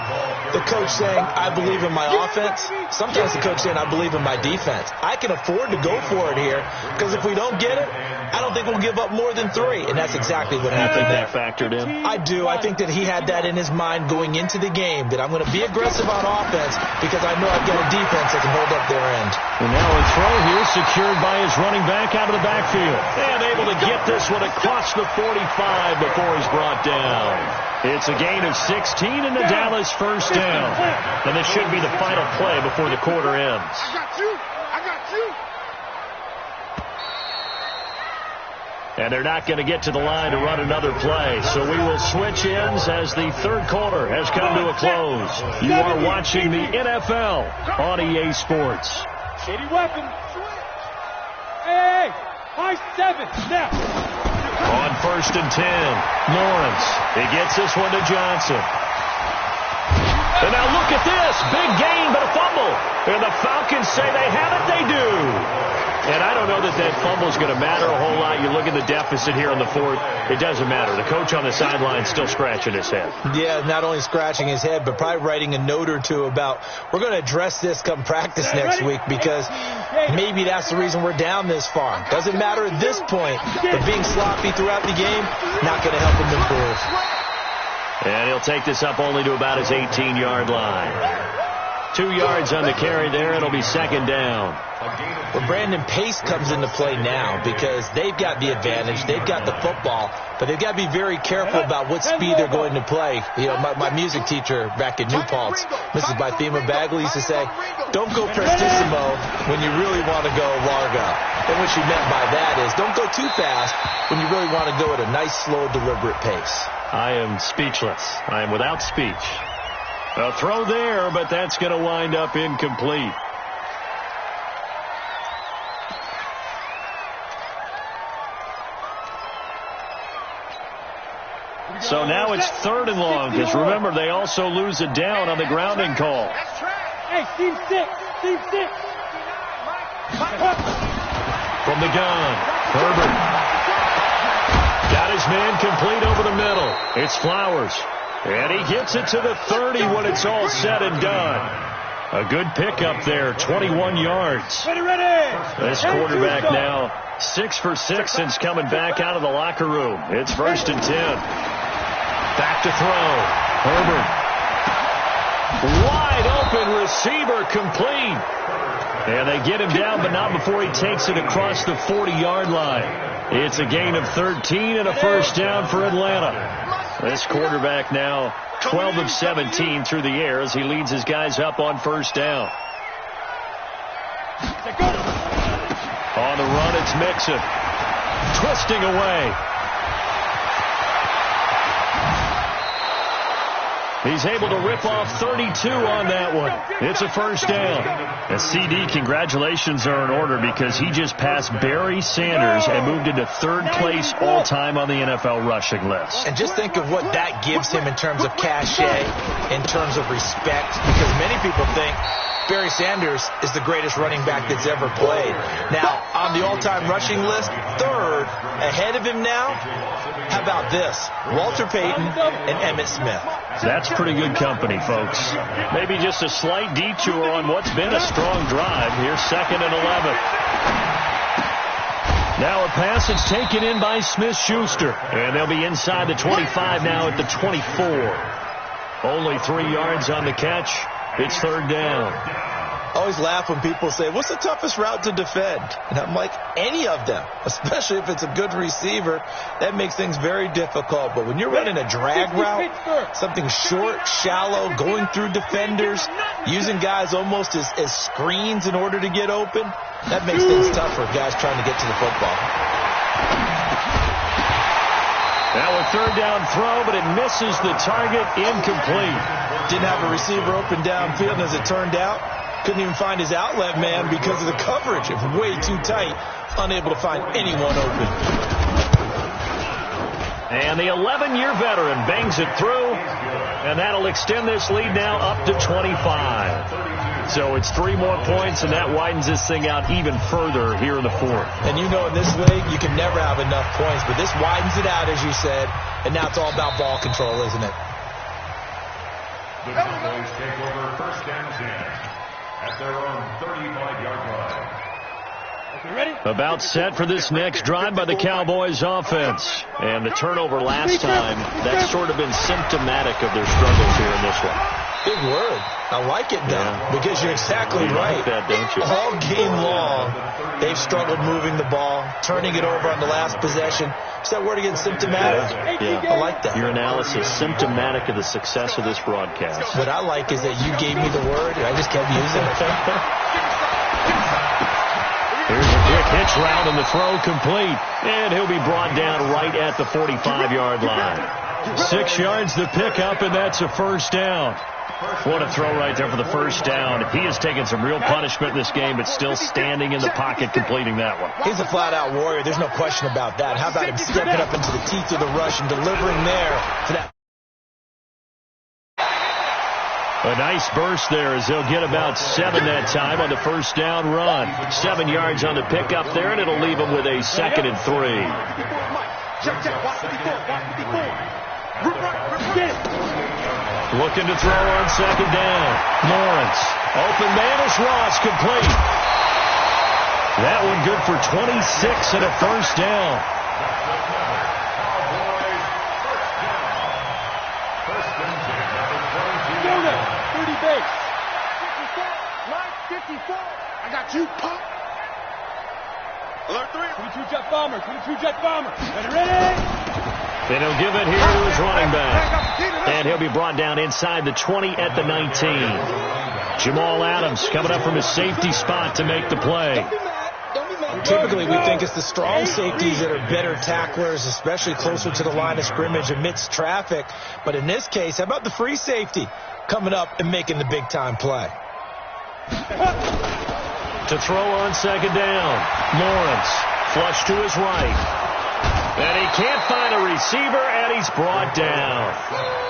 the coach saying, I believe in my offense. Sometimes the coach saying, I believe in my defense. I can afford to go for it here, because if we don't get it, I don't think we'll give up more than 3. And that's exactly what happened there. That factored in? I do. I think that he had that in his mind going into the game, that I'm going to be aggressive on offense because I know I've got a defense that can hold up their end. And now a throw here secured by his running back out of the backfield. And able to get this one across the 45 before he's brought down. It's a gain of 16 in the Dallas 1st down. And this should be the final play before the quarter ends. I got you. And they're not going to get to the line to run another play. So we will switch ends as the 3rd quarter has come to a close. You are watching the NFL on EA Sports. Shady weapon. Hey, high 7 now. On 1st and 10, Lawrence. He gets this one to Johnson. And now look at this. Big gain, but a fumble. And the Falcons say they have it. They do. And I don't know that that fumble is going to matter a whole lot. You look at the deficit here in the 4th. It doesn't matter. The coach on the sideline still scratching his head. Yeah, not only scratching his head, but probably writing a note or two about, we're going to address this come practice next week, because maybe that's the reason we're down this far. Doesn't matter at this point, but being sloppy throughout the game, not going to help him improve. And he'll take this up only to about his 18-yard line. 2 yards on the carry there. It'll be 2nd down. Well, Brandon, pace comes into play now because they've got the advantage. They've got the football, but they've got to be very careful about what speed they're going to play. You know, my music teacher back in New Paltz, Mrs. Bythema Bagley, used to say, don't go prestissimo when you really want to go largo. And what she meant by that is don't go too fast when you really want to go at a nice, slow, deliberate pace. I am speechless. I am without speech. A throw there, but that's going to wind up incomplete. So now it's 3rd and long, because remember, they also lose a down on the grounding call. Hey, team 6. From the gun, Herbert. Got his man complete over the middle. It's Flowers. And he gets it to the 30 when it's all said and done. A good pickup there, 21 yards. This quarterback now 6 for 6 since coming back out of the locker room. It's 1st and 10. Back to throw. Herbert. Wide open receiver, complete. And they get him down, but not before he takes it across the 40-yard line. It's a gain of 13 and a 1st down for Atlanta. This quarterback now 12 of 17 through the air as he leads his guys up on 1st down. On the run, it's Mixon. Twisting away. He's able to rip off 32 on that one. It's a first down. And CD, congratulations are in order because he just passed Barry Sanders and moved into third place all-time on the NFL rushing list. And just think of what that gives him in terms of cachet, in terms of respect, because many people think Barry Sanders is the greatest running back that's ever played. Now, on the all-time rushing list, third, ahead of him now, how about this? Walter Payton and Emmitt Smith. That's pretty good company, folks. Maybe just a slight detour on what's been a strong drive. Here's 2nd and 11. Now a pass that's taken in by Smith-Schuster. And they'll be inside the 25 now at the 24. Only 3 yards on the catch. It's third down. I always laugh when people say, what's the toughest route to defend? And I'm like, any of them, especially if it's a good receiver. That makes things very difficult. But when you're running a drag route, something short, shallow, going through defenders, using guys almost as screens in order to get open, that makes things tough for guys trying to get to the football. Now a third down throw, but it misses the target, incomplete. Didn't have a receiver open downfield, and as it turned out, couldn't even find his outlet man because of the coverage. It was way too tight, unable to find anyone open. And the 11-year veteran bangs it through, and that'll extend this lead now up to 25. So it's 3 more points, and that widens this thing out even further here in the 4th. And you know in this league, you can never have enough points, but this widens it out, as you said, and now it's all about ball control, isn't it? The Cowboys take over first and 10 at their own 35-yard line. About set for this next drive by the Cowboys offense. And the turnover last time, that's sort of been symptomatic of their struggles here in this one. Big word. I like it, though, because you're exactly right. Like that, don't you? All game long, they've struggled moving the ball, turning it over on the last possession. Is that word again, symptomatic? Yeah. I like that. Your analysis, symptomatic of the success of this broadcast. What I like is that you gave me the word, and I just kept using it. Here's a quick hitch route, and the throw complete. And he'll be brought down right at the 45-yard line. 6 yards the pickup, and that's a first down. What a throw right there for the first down. He has taken some real punishment in this game, but still standing in the pocket completing that one. He's a flat-out warrior. There's no question about that. How about him stepping up into the teeth of the rush and delivering there to that? A nice burst there as they'll get about 7 that time on the first down run. 7 yards on the pickup there, and it'll leave them with a 2nd and 3. Looking to throw on 2nd down. Lawrence. Open man is Ross, complete. That one good for 26 and a first down. Base. 54. I got you, Pop. Alert 3. 22 jet bomber. 22 jet bomber. Ready? And he'll give it here to his running back. And he'll be brought down inside the 20 at the 19. Jamal Adams coming up from his safety spot to make the play. Typically, we think it's the strong safeties that are better tacklers, especially closer to the line of scrimmage amidst traffic. But in this case, how about the free safety coming up and making the big-time play? To throw on 2nd down. Lawrence, flush to his right. And he can't find a receiver, and he's brought down.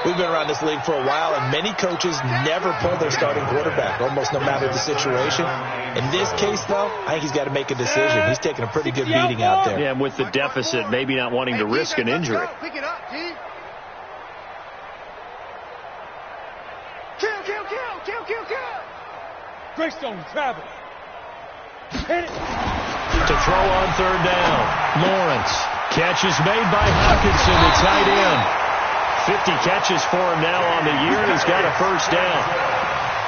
We've been around this league for a while, and many coaches never pull their starting quarterback, almost no matter the situation. In this case, though, I think he's got to make a decision. He's taking a pretty good beating out there. Yeah, and with the deficit, maybe not wanting to risk an injury. Pick it up, G. Kill. Greystone, travel. Hit it. To throw on 3rd down. Lawrence. Catch is made by Hawkinson, the tight end. 50 catches for him now on the year, and he's got a first down.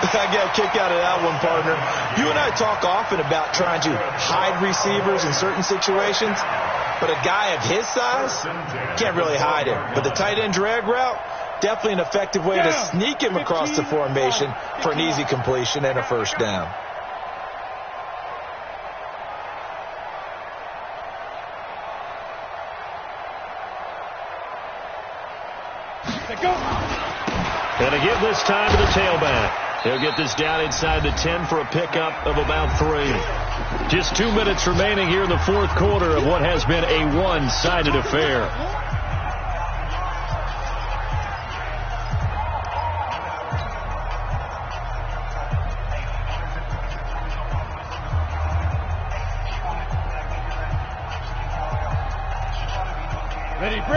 I get a kick out of that one, partner. You and I talk often about trying to hide receivers in certain situations, but a guy of his size can't really hide him. But the tight end drag route, definitely an effective way to sneak him across the formation for an easy completion and a first down. And a give this time to the tailback. He'll get this down inside the 10 for a pickup of about 3. Just 2 minutes remaining here in the fourth quarter of what has been a one-sided affair.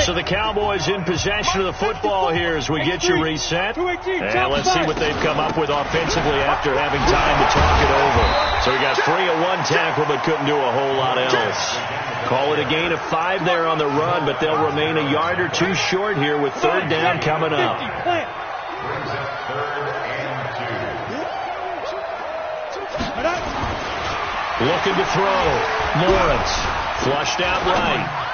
So the Cowboys in possession of the football here as we get you reset. And let's see what they've come up with offensively after having time to talk it over. So we got 3 of 1 tackle, but couldn't do a whole lot else. Call it a gain of 5 there on the run, but they'll remain a yard or 2 short here with third down coming up. Looking to throw. Lawrence flushed out right.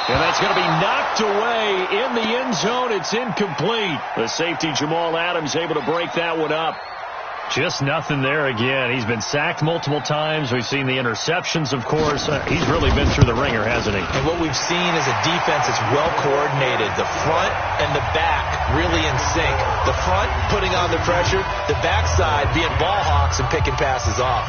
And that's going to be knocked away in the end zone. It's incomplete. The safety, Jamal Adams, able to break that one up. Just nothing there again. He's been sacked multiple times. We've seen the interceptions, of course. He's really been through the ringer, hasn't he? And what we've seen is a defense that's well coordinated. The front and the back really in sync. The front putting on the pressure. The backside being ball hawks and picking passes off.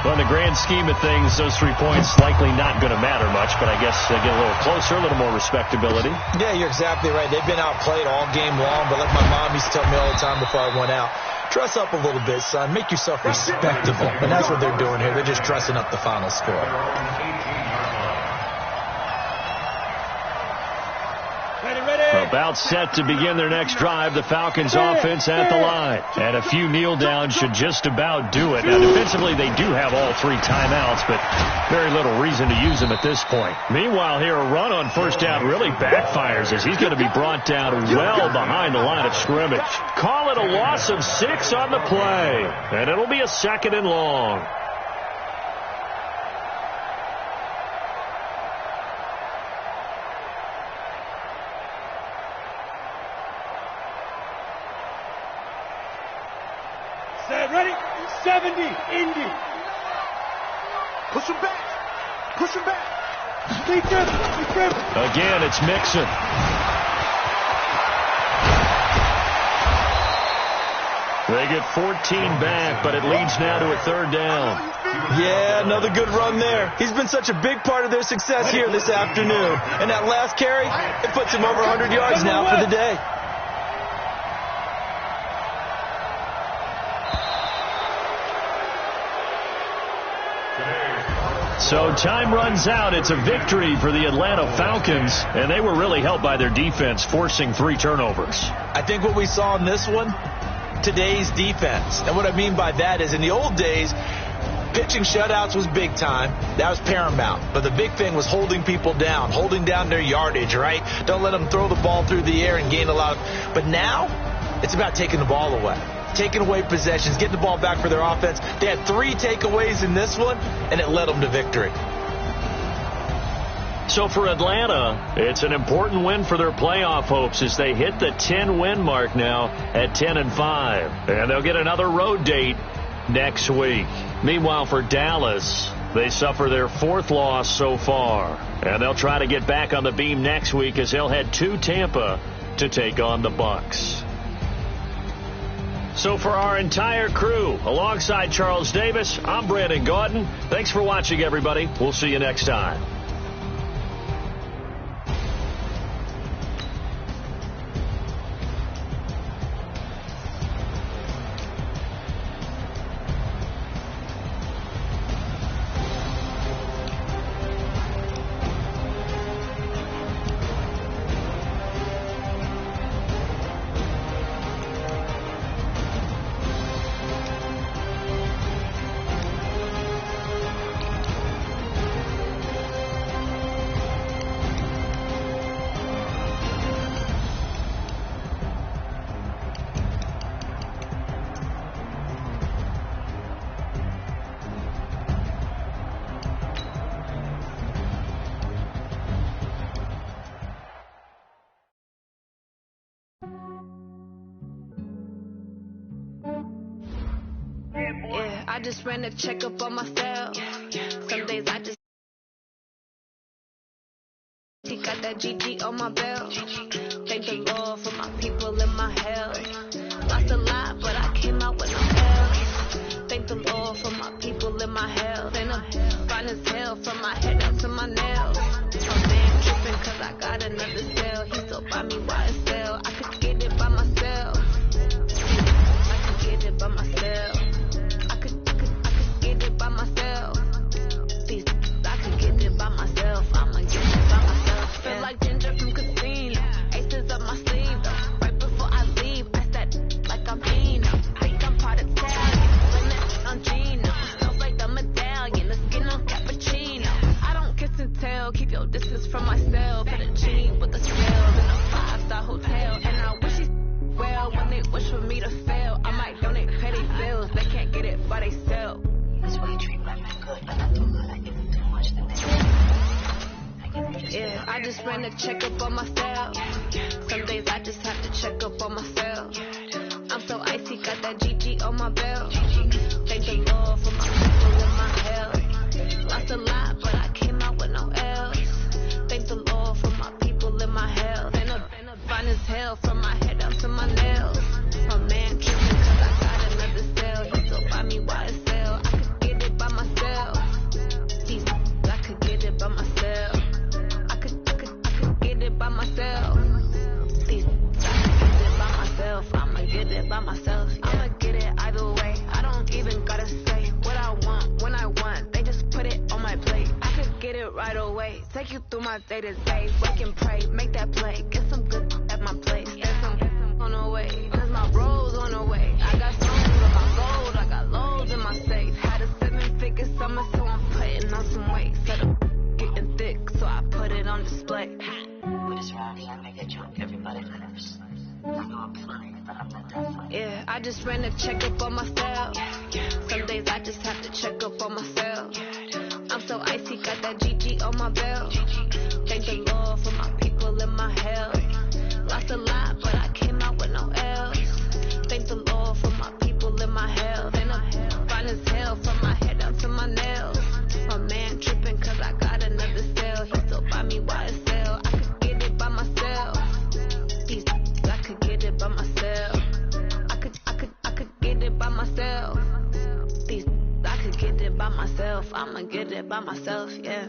Well, in the grand scheme of things, those 3 points likely not going to matter much, but I guess they get a little closer, a little more respectability. Yeah, you're exactly right. They've been outplayed all game long, but like my mom used to tell me all the time before I went out, dress up a little bit, son. Make yourself respectable. And that's what they're doing here. They're just dressing up the final score. About set to begin their next drive, the Falcons offense at the line. And a few kneel downs should just about do it. Now, defensively, they do have all 3 timeouts, but very little reason to use them at this point. Meanwhile, here, a run on first down really backfires as he's going to be brought down well behind the line of scrimmage. Call it a loss of 6 on the play, and it'll be a 2nd and long. Ready? 70, Indy. Push him back. Push him back. Keep him. Again, it's Mixon. They get 14 back, but it leads now to a 3rd down. Yeah, another good run there. He's been such a big part of their success here this afternoon. And that last carry, it puts him over 100 yards now for the day. So time runs out. It's a victory for the Atlanta Falcons, and they were really helped by their defense, forcing 3 turnovers. I think what we saw in this one, today's defense. And what I mean by that is in the old days, pitching shutouts was big time. That was paramount. But the big thing was holding people down, holding down their yardage, right? Don't let them throw the ball through the air and gain a lot of... But now, it's about taking the ball away. Taking away possessions, getting the ball back for their offense. They had 3 takeaways in this one, and it led them to victory. So for Atlanta, it's an important win for their playoff hopes as they hit the 10-win mark now at 10-5. And they'll get another road date next week. Meanwhile, for Dallas, they suffer their 4th loss so far. And they'll try to get back on the beam next week as they'll head to Tampa to take on the Bucs. So for our entire crew, alongside Charles Davis, I'm Brandon Gaudin. Thanks for watching, everybody. We'll see you next time. Yeah, I just ran a checkup on myself. Some days I just that GG on my belt. Thank the Lord for my people in my hell. Lost a lot, but I came out with no L's. Thank the Lord for my people in my hell. Then I'm fine as hell from my head down to my nails. A man tripping cause I got another cell. He still buy me YSL. I could get it by myself. I could get it by myself. I could get it by myself. I could get it by myself. I'ma get it by myself. Feel like Ginger from Casino. Aces up my sleeve though. Right before I leave, I said like I'm Dino. Think I'm part Italian. Limit on Gino. Smells like the medallion. The skin on cappuccino. I don't kiss and tell. Keep your distance from myself. Put a cheap with the sales in a 5-star hotel. And I wish he well when they wish for me to fail. I might donate petty bills. They can't get it by they sell. That's why you treat women good, but not too good. I give them too much, then they yeah, I just ran a checkup on myself. Some days I just have to check up on myself. I'm so icy, got that GG on my belt. Thank the Lord for my people in my hell. Lost a lot, but I came out with no L's. Thank the Lord for my people in my hell. Then I'm fine as hell from my head down to my nails. My man tripping cause I got another cell. He still buy me YSL. I could get it by myself. I could get it by myself. I could get it by myself. I could get it by myself. I'ma get it by myself. Yeah. I'ma get it either way. I don't even gotta say what I want when I want. They just put it on my plate. I could get it right away. Take you through my day to day. Work and pray, make that play. Get some good at my place. There's some on the way. There's my bros on the way. I got stones on my gold. I got loads in my safe. Had a 7-figure summer, so I'm putting on some weight. Set up getting thick, so I put it on display. With this round here, I make it jump. Everybody curse. I know I'm flying, but I'm not that fine. Yeah, I just ran a checkup on myself. Some days I just have to check up on myself. I'm so icy, got that GG on my belt. Thank the Lord for my people in my hell. Lost a lot, but I came out with no L's. Thank the Lord for my people in my hell. Then I'm fine as hell from my head down to my nails. My man tripping cause I got another cell. He still buy me YSL. I could get it by myself. I could get it by myself. I could get it by myself. I could get it by myself. I'ma get it by myself, yeah.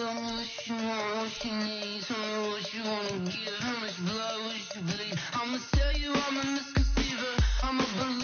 Tell me what you want, what you need. Tell me what you wanna give. How much blood would you bleed? I'ma tell you I'm a misconceiver. I'm a believer.